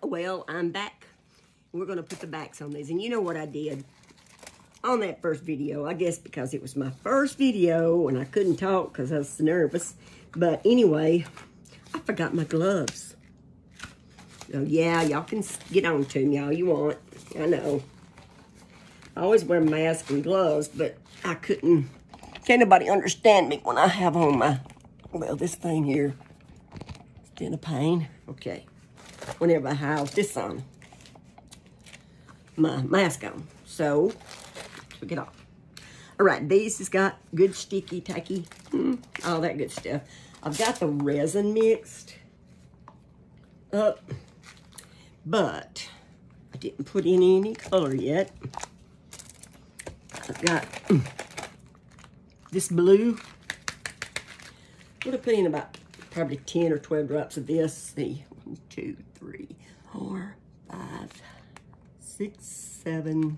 Well, I'm back. We're going to put the backs on these. And you know what I did on that first video. I guess because it was my first video and I couldn't talk because I was nervous. But anyway, I forgot my gloves. So yeah, y'all can get on to me all you want. I know. I always wear a mask and gloves, but I couldn't. Can't nobody understand me when I have on my, well, this thing here. It's been a pain. Okay. Whenever I have this on, my mask on. So, took it off. All right, these has got good sticky, tacky, all that good stuff. I've got the resin mixed up, but I didn't put in any color yet. I've got this blue. I'm gonna put in about probably 10 or 12 drops of this. See, 1, 2, 3, 4, 5, 6, 7,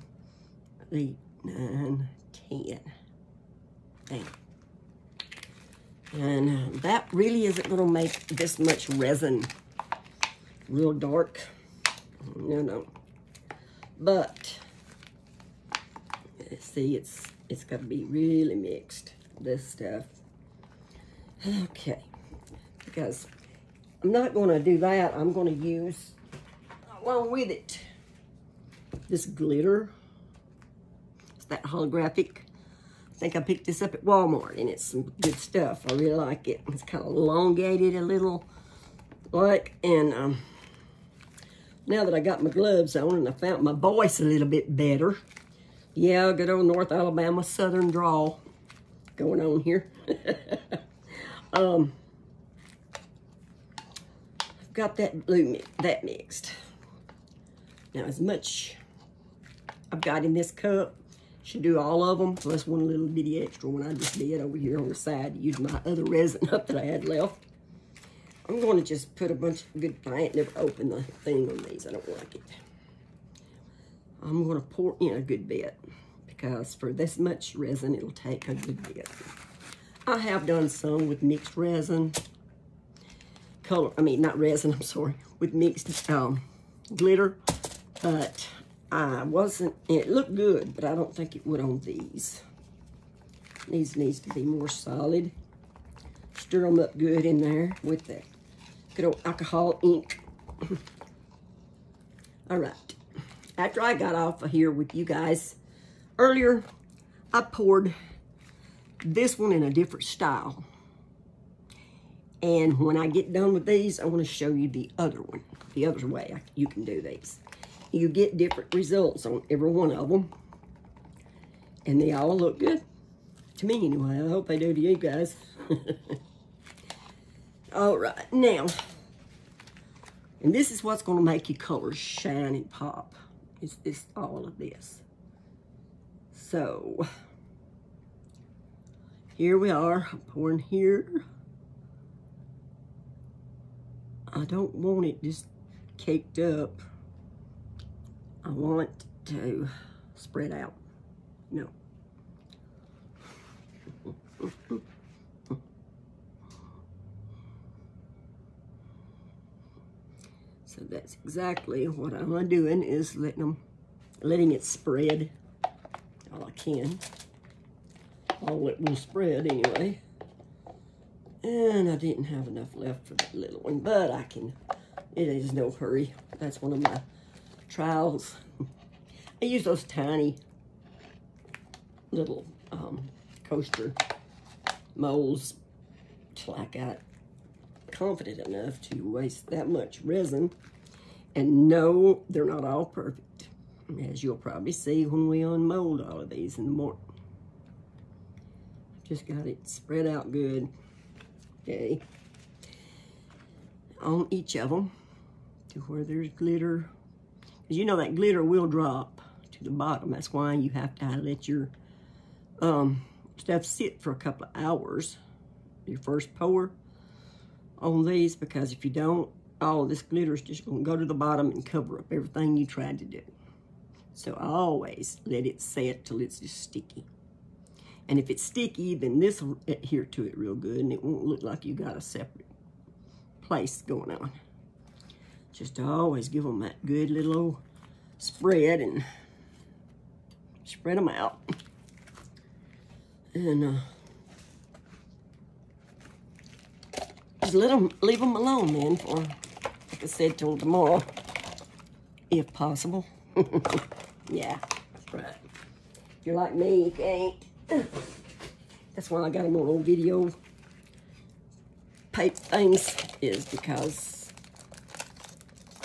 8, 9, 10. Bam. And that really isn't gonna make this much resin real dark. No. But see, it's got to be really mixed, this stuff. Okay, because I'm not going to do that. I'm going to use, along with it, this glitter. It's that holographic. I think I picked this up at Walmart, and it's some good stuff. I really like it. It's kind of elongated a little, and now that I got my gloves on and I found my voice a little bit better. Yeah, good old North Alabama Southern drawl going on here. I've got that blue that mixed. Now, as much I've got in this cup, should do all of them, plus one little bitty extra one I just did over here on the side to use my other resin up that I had left. I'm going to just put a bunch of good, I ain't never opened the thing on these. I don't like it. I'm going to pour in a good bit because for this much resin, it'll take a good bit. I have done some with mixed resin. Not resin, I'm sorry. With mixed glitter. But I wasn't, it looked good, but I don't think it would on these. These needs to be more solid. Stir them up good in there with that good old alcohol ink. All right. After I got off of here with you guys earlier, I poured this one in a different style. And when I get done with these, I want to show you the other one, the other way you can do these. You get different results on every one of them. And they all look good. To me, anyway. I hope they do to you guys. All right, now, and this is what's going to make your colors shine and pop. It's all of this. So, here we are. I'm pouring here. I don't want it just caked up. I want it to spread out. No. So that's exactly what I'm doing, is letting it spread all I can. All it will spread anyway. And I didn't have enough left for that little one, but I can, it is no hurry. That's one of my trials. I use those tiny little coaster molds till I got confident enough to waste that much resin. And no, they're not all perfect, as you'll probably see when we unmold all of these in the morning. Just got it spread out good. Okay, on each of them to where there's glitter. Because you know that glitter will drop to the bottom. That's why you have to let your stuff sit for a couple of hours, your first pour on these, because if you don't, all of this glitter is just going to go to the bottom and cover up everything you tried to do. So I always let it set till it's just sticky. And if it's sticky, then this will adhere to it real good, and it won't look like you got a separate place going on. Just always give them that good little old spread and spread them out. And just leave them alone then for, like I said, till tomorrow, if possible. Yeah, that's right. If you're like me, you can't. That's why I got them on old video paper things, is because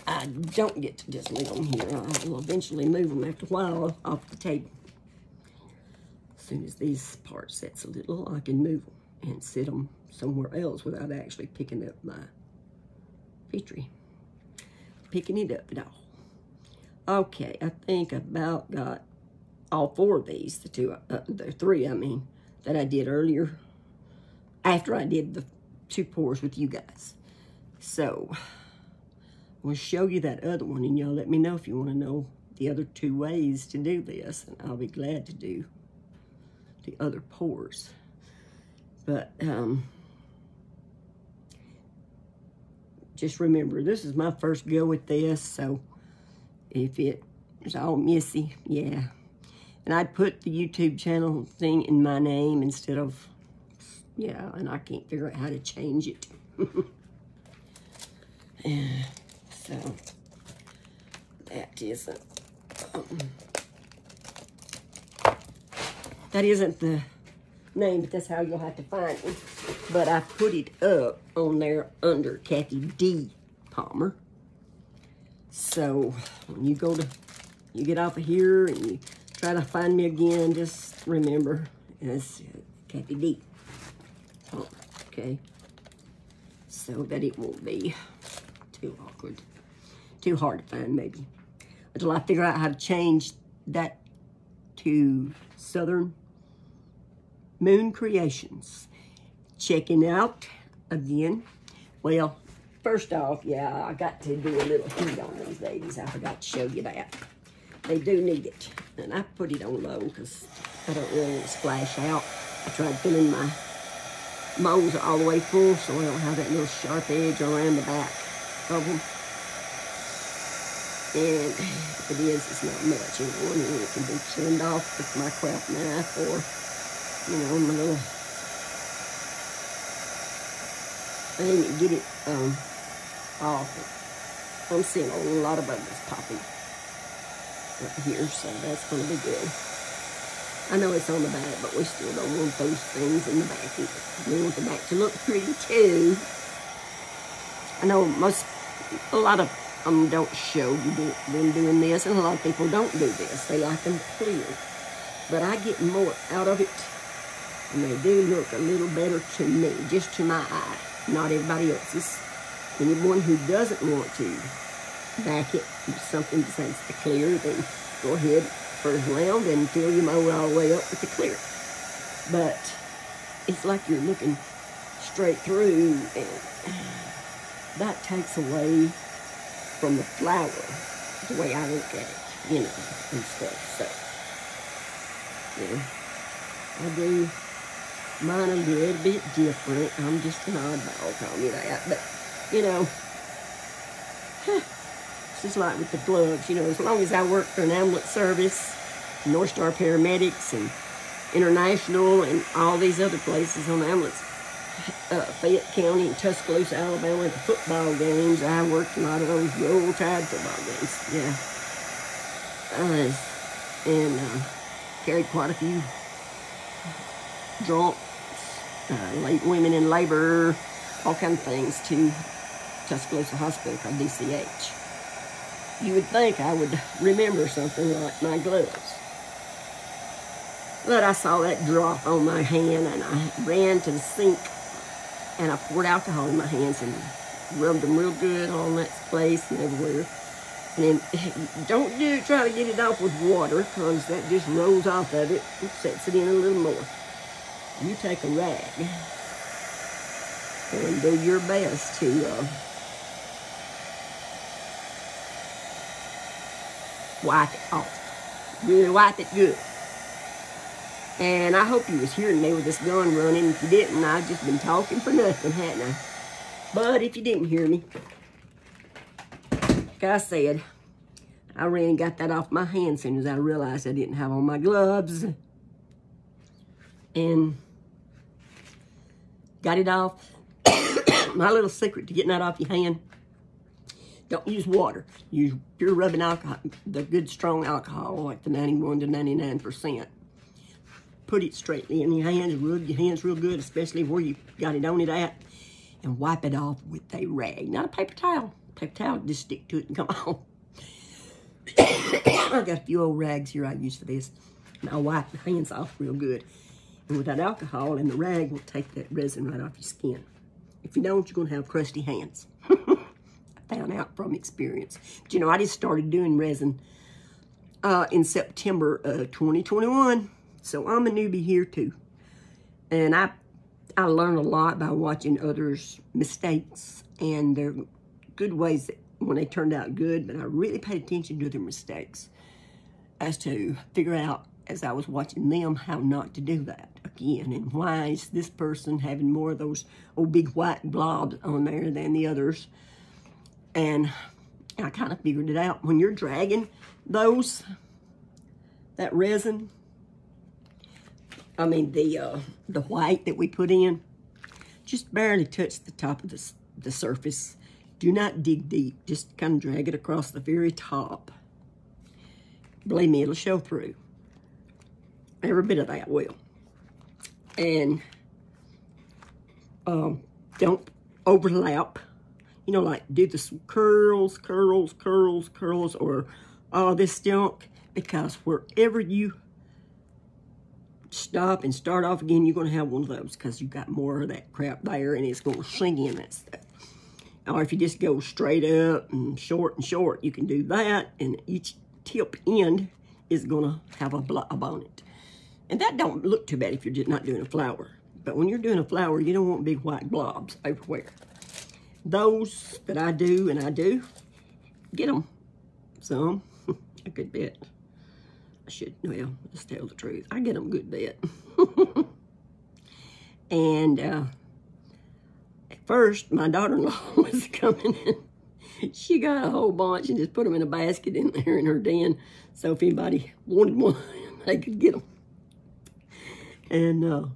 I don't get to just leave them here. I will eventually move them after a while off the table. As soon as these parts sets a little, I can move them and sit them somewhere else without actually picking up my Petri. Picking it up at all. Okay, I think I about got all four of these, the three, I mean, that I did earlier, after I did the 2 pours with you guys. So, we'll show you that other one, and y'all let me know if you want to know the other 2 ways to do this, and I'll be glad to do the other pours. But, just remember, this is my first go with this, so if it's all messy, yeah. And I put the YouTube channel thing in my name instead of, yeah, and I can't figure out how to change it. And so, that isn't the name, but that's how you'll have to find it. But I put it up on there under Kathy D. Palmer. So when you get off of here and you try to find me again, just remember it's Kathy D. Palmer, okay? So that it won't be too awkward, too hard to find maybe. Until I figure out how to change that to Southern Moon Creations. Checking out again. Well, first off, yeah, I got to do a little heat on these babies. I forgot to show you that. They do need it. And I put it on low because I don't really want to splash out. I tried filling my molds all the way full so I don't have that little sharp edge around the back of them. And if it is, it's not much. You know, and it can be trimmed off with my craft knife or, you know, my little... I didn't get it off. I'm seeing a lot of bugs popping up here, so that's going to be good. I know it's on the back, but we still don't want those things in the back either. We want the back to look pretty too. I know a lot of them don't show you them doing this, and a lot of people don't do this. They like them clear. But I get more out of it, and they do look a little better to me, just to my eye. Not everybody else's. Anyone who doesn't want to back it with something besides the clear, then go ahead first round and fill your mold all the way up with the clear. But it's like you're looking straight through, and that takes away from the flower, the way I look at it, you know, and stuff. So, yeah, I do mine a little bit different. I'm just an oddball, call me that. But, you know, it's just like with the gloves. You know, as long as I work for an ambulance service, North Star Paramedics, and International, and all these other places on the ambulance, Fayette County and Tuscaloosa, Alabama, the football games, I worked a lot of those Roll Tide football games. Yeah. And carried quite a few drunks, late women in labor, all kinds of things to Tuscaloosa Hospital called DCH. You would think I would remember something like my gloves. But I saw that drop on my hand, and I ran to the sink, and I poured alcohol in my hands and rubbed them real good on that place and everywhere. And then don't try to get it off with water, because that just rolls off of it and sets it in a little more. You take a rag and do your best to wipe it off. Really wipe it good. And I hope you was hearing me with this gun running. If you didn't, I've just been talking for nothing, hadn't I? But if you didn't hear me, like I said, I ran and got that off my hand as soon as I realized I didn't have on my gloves. And got it off. My little secret to getting that off your hand, don't use water. Use pure rubbing alcohol, the good strong alcohol, like the 91 to 99%. Put it straight in your hands, rub your hands real good, especially where you got it on it at, and wipe it off with a rag, not a paper towel. Paper towel, just stick to it and come on. I got a few old rags here I use for this, and I'll wipe the hands off real good. And with that alcohol and the rag will take that resin right off your skin. If you don't, you're gonna have crusty hands. I found out from experience. But you know, I just started doing resin in September of 2021. So I'm a newbie here too. And I learned a lot by watching others' mistakes and their good ways that when they turned out good, but I really paid attention to their mistakes as to figure out as I was watching them how not to do that again. And why is this person having more of those old big white blobs on there than the others? And I kind of figured it out. When you're dragging that resin, I mean the white that we put in, just barely touch the top of the surface. Do not dig deep. Just kind of drag it across the very top. Believe me, it'll show through. Every bit of that will. And don't overlap. You know, like do the curls, or all this junk. Because wherever you stop and start off again, you're going to have one of those because you got more of that crap there and it's going to sink in that stuff. Or if you just go straight up and short, you can do that, and each tip end is going to have a blob on it. And that don't look too bad if you're just not doing a flower. But when you're doing a flower, you don't want big white blobs everywhere. Those that I do, and I do, get them some, a good bit. I should, well, let's tell the truth. I get them a good bit. And at first, my daughter-in-law was coming in. She got a whole bunch and just put them in a basket in there in her den. So if anybody wanted one, they could get them. And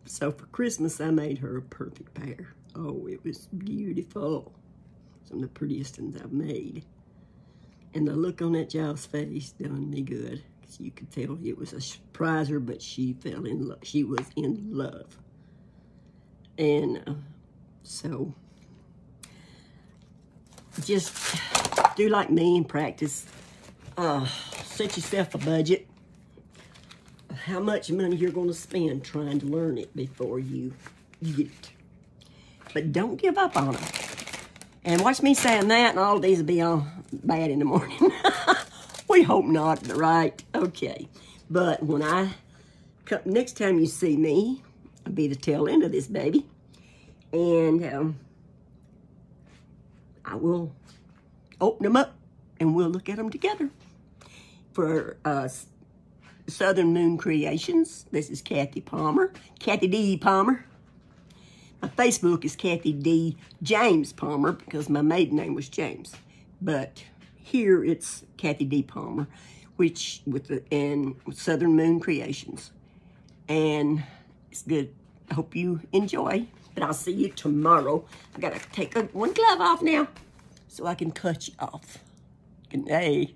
so for Christmas, I made her a perfect pair. Oh, it was beautiful. Some of the prettiest ones I've made. And the look on that child's face done me good. Because you could tell it was a surpriser, but she fell in love. She was in love. And so just do like me and practice. Set yourself a budget of how much money you're going to spend trying to learn it before you get it. But don't give up on it. And watch me saying that, and all of these will be all bad in the morning. We hope not, right? Okay. But when next time you see me, I'll be the tail end of this baby. And I will open them up, and we'll look at them together. For Southern Moon Creations, this is Kathy Palmer, Kathy D. Palmer. My Facebook is Kathy D. James Palmer because my maiden name was James. But here it's Kathy D. Palmer, which with Southern Moon Creations. And it's good. I hope you enjoy. But I'll see you tomorrow. I gotta take one glove off now so I can cut you off. Good day.